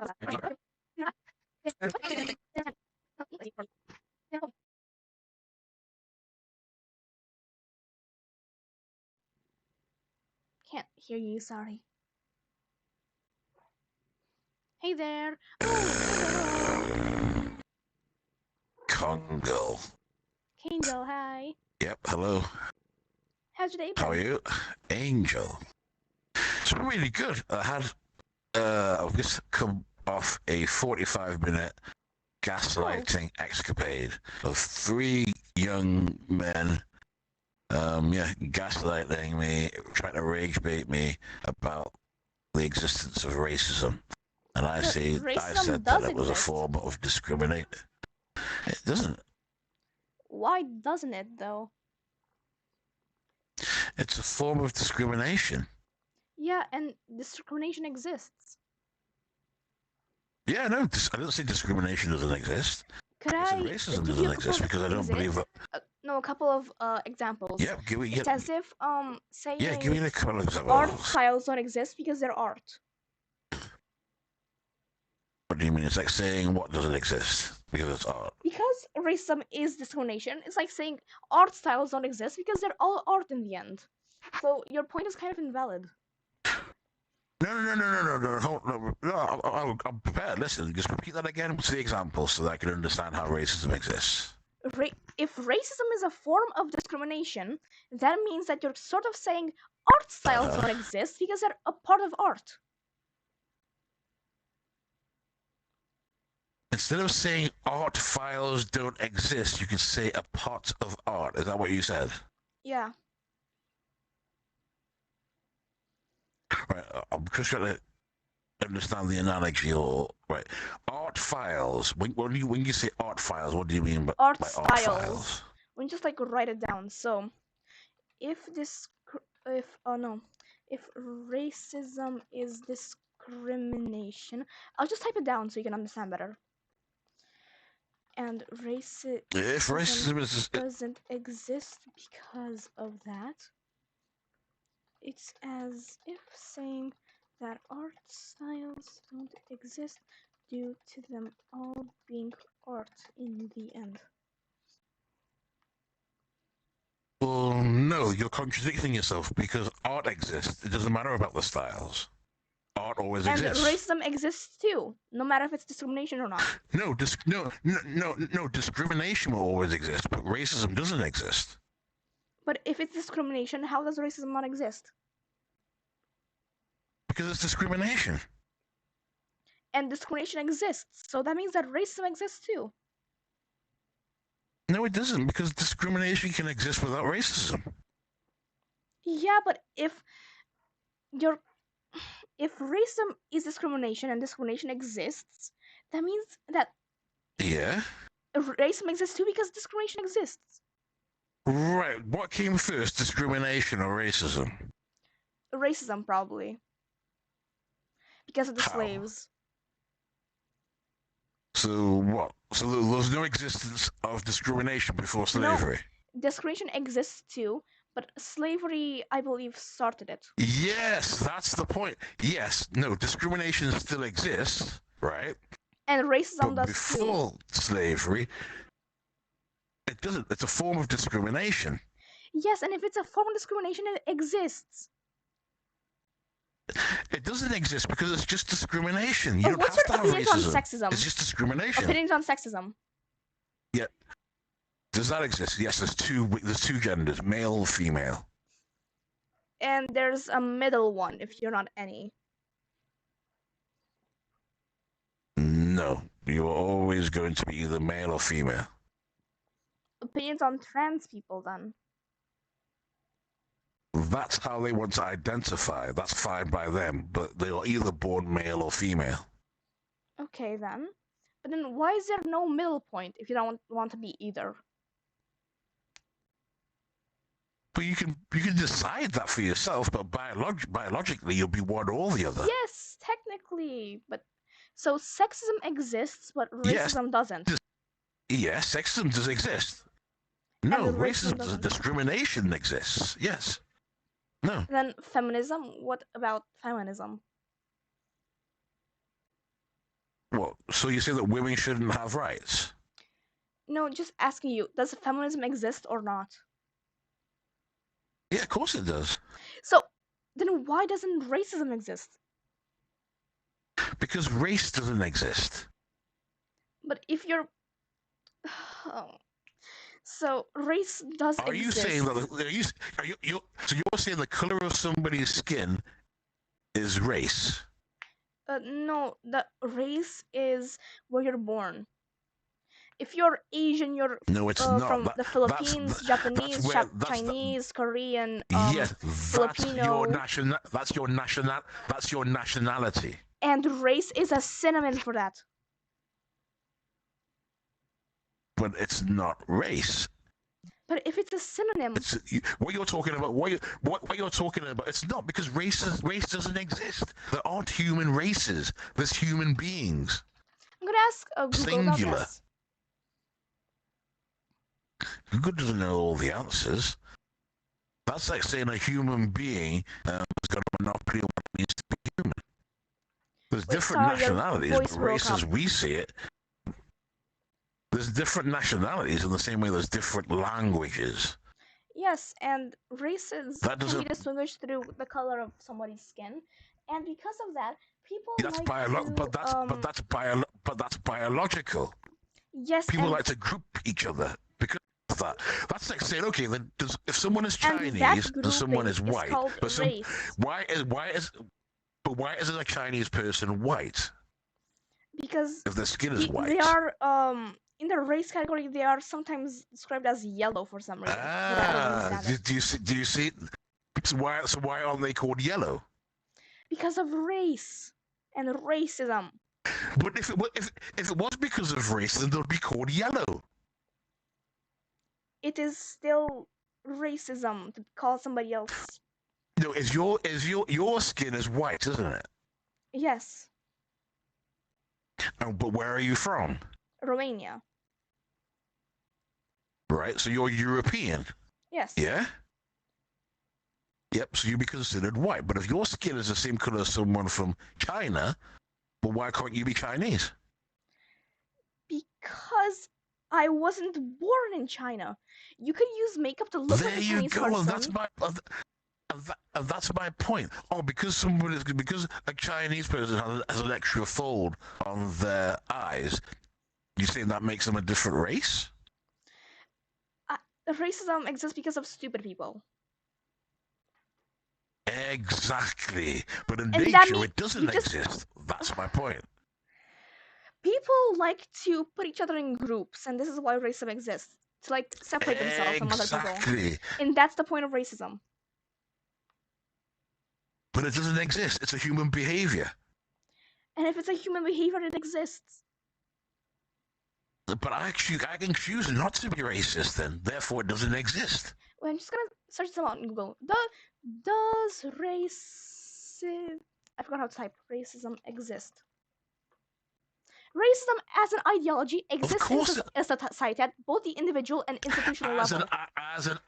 Can't hear you, sorry. Hey there. Oh, Congo. Angel, hi. Yep, hello. How's your day been? How are you? Angel. It's been really good. I've just come off a 45-minute gaslighting escapade of 3 young men, gaslighting me, trying to rage bait me about the existence of racism. And I said that it was a form of discrimination. It doesn't. Why doesn't it, though? It's a form of discrimination. Yeah, and discrimination exists. Yeah, no, I don't say discrimination doesn't exist. Racism doesn't exist because I don't believe that. No, a couple of examples. Yeah, give me. It's as if saying Yeah, give me a couple of examples. Art styles don't exist because they're art. What do you mean? It's like saying what doesn't exist because it's art. Because racism is discrimination, it's like saying art styles don't exist because they're all art in the end. So your point is kind of invalid. No, I'm prepared. Listen, just repeat that again. What's the example so that I can understand how racism exists? If racism is a form of discrimination, that means that you're sort of saying art styles don't exist because they're a part of art. Instead of saying art files don't exist, you could say a part of art. Is that what you said? Yeah. Right, I'm just trying to understand the analogy. Right, art files. When you say art files, what do you mean by art files? When you just like write it down. So, if racism is discrimination, I'll just type it down so you can understand better. And racism doesn't exist because of that. It's as if saying that art styles don't exist due to them all being art in the end. Well, no, you're contradicting yourself because art exists. It doesn't matter about the styles. Art always exists. And racism exists too, no matter if it's discrimination or not. No, discrimination will always exist, but racism doesn't exist. But if it's discrimination, how does racism not exist? Because it's discrimination. And discrimination exists, so that means that racism exists too. No, it doesn't, because discrimination can exist without racism. Yeah, but if racism is discrimination and discrimination exists, that means that racism exists too because discrimination exists. Right. What came first, discrimination or racism? Racism, probably. Because of the slaves. So what? So there's no existence of discrimination before slavery? No, discrimination exists too, but slavery, I believe, started it. Yes, that's the point. Yes, no, discrimination still exists, right? And racism does too. Before slavery, it doesn't. It's a form of discrimination. Yes, and if it's a form of discrimination, it exists. It doesn't exist because it's just discrimination. You don't have to have racism. On sexism? It's just discrimination. Opinions on sexism? Yeah. Does that exist? Yes, there's two genders, male and female. And there's a middle one if you're not any. No, you're always going to be either male or female. Opinions on trans people then? That's how they want to identify. That's fine by them, but they are either born male or female. Okay then. But then why is there no middle point if you don't want to be either? But you can decide that for yourself, but biologically you'll be one or the other. Yes, technically, but so sexism exists, but racism doesn't. Yes, sexism does exist. No, racism, discrimination exists. Yes. No. Then feminism? What about feminism? So you say that women shouldn't have rights? No, just asking you, does feminism exist or not? Yeah, of course it does. So, then why doesn't racism exist? Because race doesn't exist. But if you're... So, race does Are you exist. saying that? So you're saying the color of somebody's skin is race? No, the race is where you're born. If you're Asian, you're No, it's not. from the Philippines, That's Japanese, where Chinese, Korean, yes, Filipino. That's your nationality. And race is a synonym for that. But it's not race. But if it's a synonym, What you're talking about. What you're talking about. It's not, because race doesn't exist. There aren't human races. There's human beings. I'm gonna ask Google Singular. about this. Google doesn't know all the answers. That's like saying a human being has got a monopoly on what it means to be human. There's different nationalities, but race as we see it, there's different nationalities in the same way there's different languages. Yes, and races can be distinguished through the color of somebody's skin, and because of that, people but that's biological. Yes, people like to group each other because of that. That's like saying, okay, then if someone is Chinese and someone is white, why isn't a Chinese person white? Because if their skin is white, they are in the race category. They are sometimes described as yellow for some reason. Do you see? So why aren't they called yellow? Because of race and racism. But if it was because of race, then they'd be called yellow. It is still racism to call somebody else. No, your skin is white, isn't it? Yes. Oh, but where are you from? Romania. Right, so you're European. Yes. Yeah? Yep, so you'd be considered white. But if your skin is the same color as someone from China, well, why can't you be Chinese? Because I wasn't born in China. You can use makeup to look like a Chinese person. That's my point. Oh, because a Chinese person has an extra fold on their eyes, you think that makes them a different race? Racism exists because of stupid people. Exactly. But in nature, it doesn't exist. That's my point. People like to put each other in groups, and this is why racism exists. To like separate themselves from other people. And that's the point of racism. But it doesn't exist. It's a human behavior. And if it's a human behavior, it exists. But I can choose not to be racist then. Therefore, it doesn't exist. Well, I'm just gonna search this out on Google. Does racism... I forgot how to type. Racism exist. Racism as an ideology exists in society at both the individual and institutional level. As an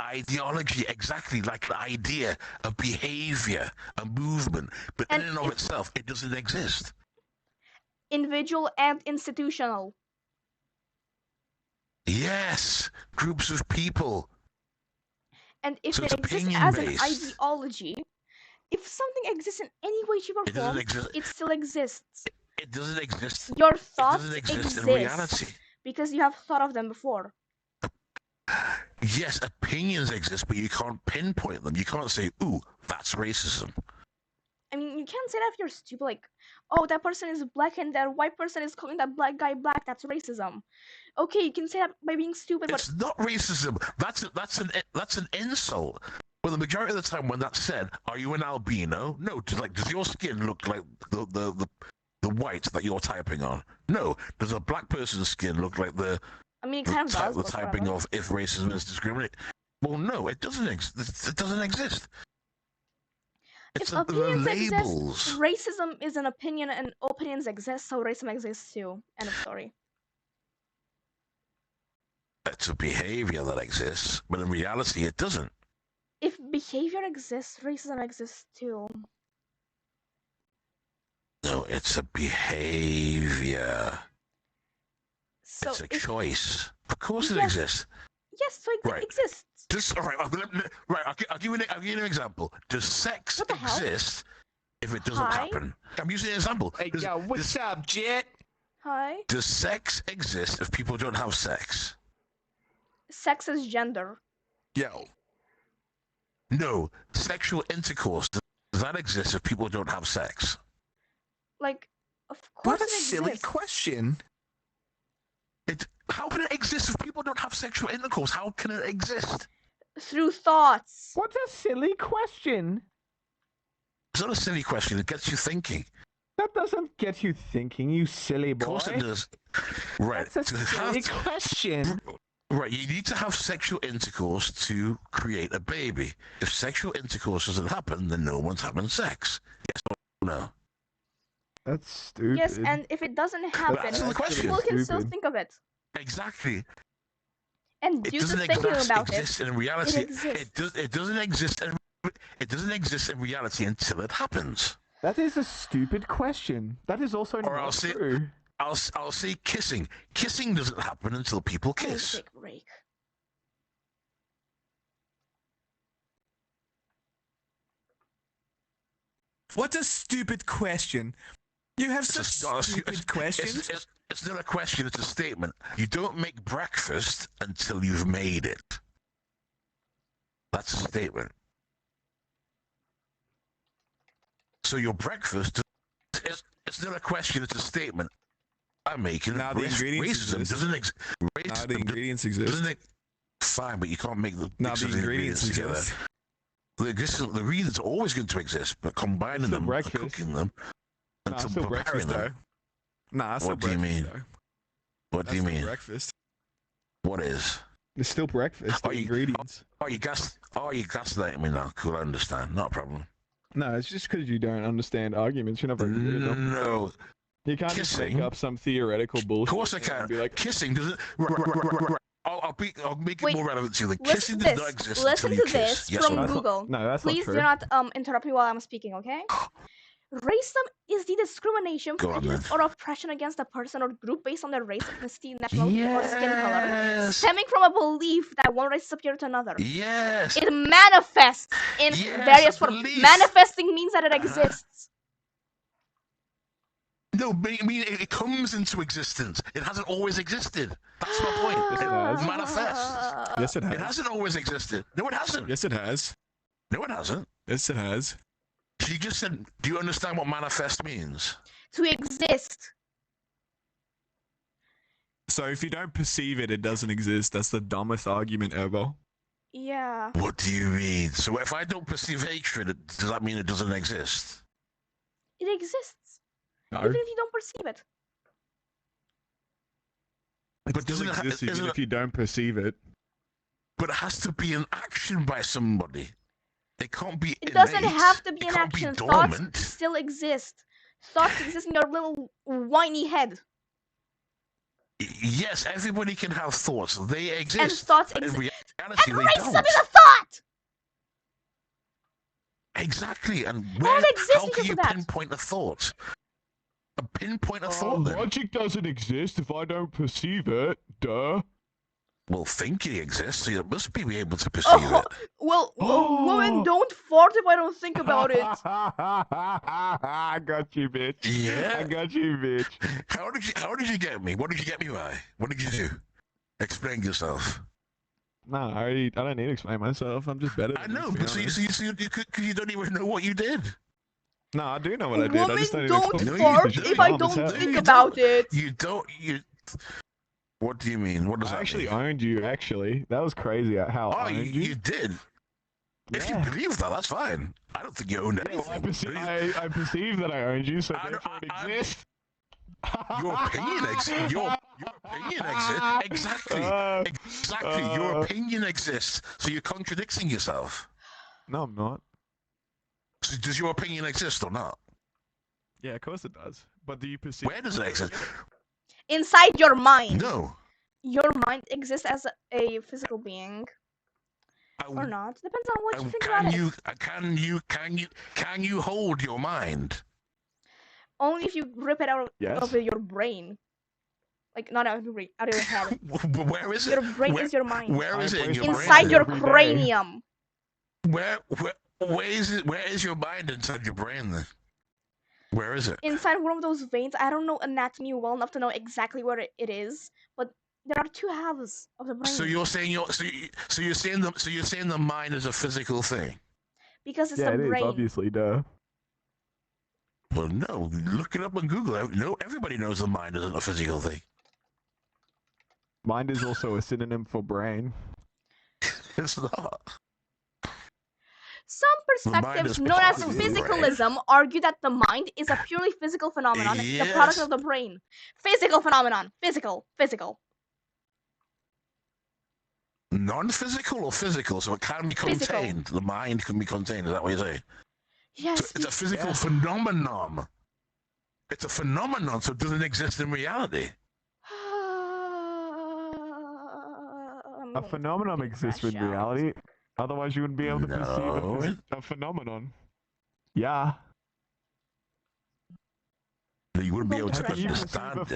ideology, exactly, like an idea, a behavior, a movement. But in and of itself, it doesn't exist. Individual and institutional. Yes, groups of people. And if it exists as an ideology, if something exists in any way, shape, or form, it still exists. It doesn't exist. Your thoughts exist in reality. Because you have thought of them before. Yes, opinions exist, but you can't pinpoint them. You can't say, ooh, that's racism. I mean, you can't say that if you're stupid, like, oh, that person is black and that white person is calling that black guy black, that's racism. Okay, you can say that by being stupid, but... It's not racism. That's an insult. Well, the majority of the time when that's said, are you an albino? No. Does your skin look like the white that you're typing on? No. Does a black person's skin look like the typing of if racism is discriminate? Well, no, it doesn't exist. It doesn't exist. It's if opinions exist, racism is an opinion, and opinions exist, so racism exists too. End of story. It's a behavior that exists, but in reality, it doesn't. If behavior exists, racism exists too. No, it's a behavior. So It's a choice. Of course it yes, exists. yes, so it Right. exists. All right. I'll give you an example. Does sex What the hell? exist if it doesn't happen? I'm using an example. Hey, yo, what's up, Jet? Hi. Does sex exist if people don't have sex? Sex is gender. Yo. No, sexual intercourse, does that exist if people don't have sex? Like, of course What a it silly exists. question. How can it exist if people don't have sexual intercourse? How can it exist? Through thoughts. What a silly question. It's not a silly question. It gets you thinking. That doesn't get you thinking, you silly boy. Of course it does. Right. That's a silly question. Right, you need to have sexual intercourse to create a baby. If sexual intercourse doesn't happen, then no one's having sex. Yes or no? That's stupid. Yes, and if it doesn't happen, answer the question. people can still Stupid. think of it. Exactly. And It due to doesn't thinking about exist it, in reality. it exists. It doesn't exist in reality until it happens. That is a stupid question. That is also Or I'll not say- true. I'll say kissing. Kissing doesn't happen until people kiss. Take a break. What a stupid question. You have It's such stupid questions. It's not a question, it's a statement. You don't make breakfast until you've made it. That's a statement. So your breakfast, it's not a question, it's a statement. I'm making Now the ingredients racism exist. doesn't exist. Now the ingredients exist. Fine, but you can't make the Now mix the of ingredients together. exist. The ingredients are always going to exist, but combining Still them, breakfast. and cooking them, Nah, until still preparing breakfast them. though. Nah, that's What not do you breakfast, mean? though. What do you That's not mean? breakfast. What is? It's still breakfast. The Are you- ingredients. You gaslighting me now. Cool, I understand. Not a problem. No, it's just because you don't understand arguments. You're not very good at them. No, You can't just make Kissing? up some theoretical bullshit. of course I and can. Be like, Kissing doesn't. Right. I'll make it Wait, more relevant to you. Then Listen kissing to does not this. exist Listen until to you this kiss. Yes from or that's no? Google. no, that's Please not do true. not interrupt me while I'm speaking, okay? Racism is the discrimination, Go on, prejudice, then. or oppression against a person or group based on their race, ethnicity, nationality, or skin color, Yes. stemming from a belief that one race is superior to another. Yes. It manifests in Yes, various a forms. belief. Manifesting means that it exists. No, I mean it comes into existence. It hasn't always existed. That's my point. Yes, it has. Manifests. Yes, it It has. hasn't always existed. No, it hasn't. Yes, it has. No, it hasn't. Yes, it has. She just said, do you understand what manifest means? To exist. So if you don't perceive it, it doesn't exist. That's the dumbest argument ever. Yeah. What do you mean? So if I don't perceive hatred, does that mean it doesn't exist? It exists. no. Even if you don't perceive it. It But still doesn't it ha- exists even isn't if you don't perceive it. But it has to be an action by somebody. It can't be It doesn't innate. have to be It an can't be action. dormant. Thoughts still exist. Thoughts exist in your little whiny head. Yes, everybody can have thoughts. They exist. And thoughts but in exist. reality, And they racism don't. is a thought! Exactly. And it where, exists how because can you of that. pinpoint a thought? Pinpoint a thought, then. Logic doesn't exist if I don't perceive it. Duh. Well, thinking exists, so you must be able to perceive it. Well, Oh. women don't fart if I don't think about it. I got you, bitch. Yeah. I got you, bitch. How did you get me? What did you get me by? What did you do? Explain yourself. No, I don't need to explain myself. I'm just better. I Than know, you, to be but so honest. you don't even know what you did. No, I do know what I did. I Women just don't don't even No, you fart don't. if I Dumb as don't hell. think You about don't. it. You don't. You. What do you mean? What does I that actually mean? owned you. Actually, that was crazy. How Oh, I owned you. you did. If you Yeah. believe that, that's fine. I don't think you owned Yeah, well, anything. I perceive that I owned you, so I don't- therefore it I- exists. Your opinion exists. Your opinion exists. Exactly. Exactly. Your opinion exists. So you're contradicting yourself. No, I'm not. So does your opinion exist or not? Yeah, of course it does. But do you perceive? Where does it exist? Inside your mind. No. Your mind exists as a physical being. Or not. Depends on what you think about it. Can you hold your mind? Only if you rip it out Yes. of your brain. Like, not out of your brain, out of your head. Where is it? Your brain Where, is your mind. where is it in your embrace brain? Inside your every day. cranium. Where is it? Where is your mind inside your brain then? Where is it? Inside one of those veins. I don't know anatomy well enough to know exactly where it is, but there are two halves of the brain. So you're saying you're saying the mind is a physical thing? Because it's Yeah, the it brain. is, obviously, duh. Well, no. Look it up on Google. No, everybody knows the mind isn't a physical thing. Mind is also a synonym for brain. It's not. Some mind perspectives, is known as part of the brain. physicalism, argue that the mind is a purely physical phenomenon, the product Yes. of the brain. Physical phenomenon. Physical. Non-physical or physical, so it can be contained. Physical. The mind can be contained. Is that what you're saying? Yes. So it's a physical phenomenon. It's a phenomenon, so it doesn't exist in reality. A phenomenon exists in reality. Otherwise, you wouldn't be able to perceive a phenomenon. Yeah. You wouldn't be able to How can you understand perceive a it.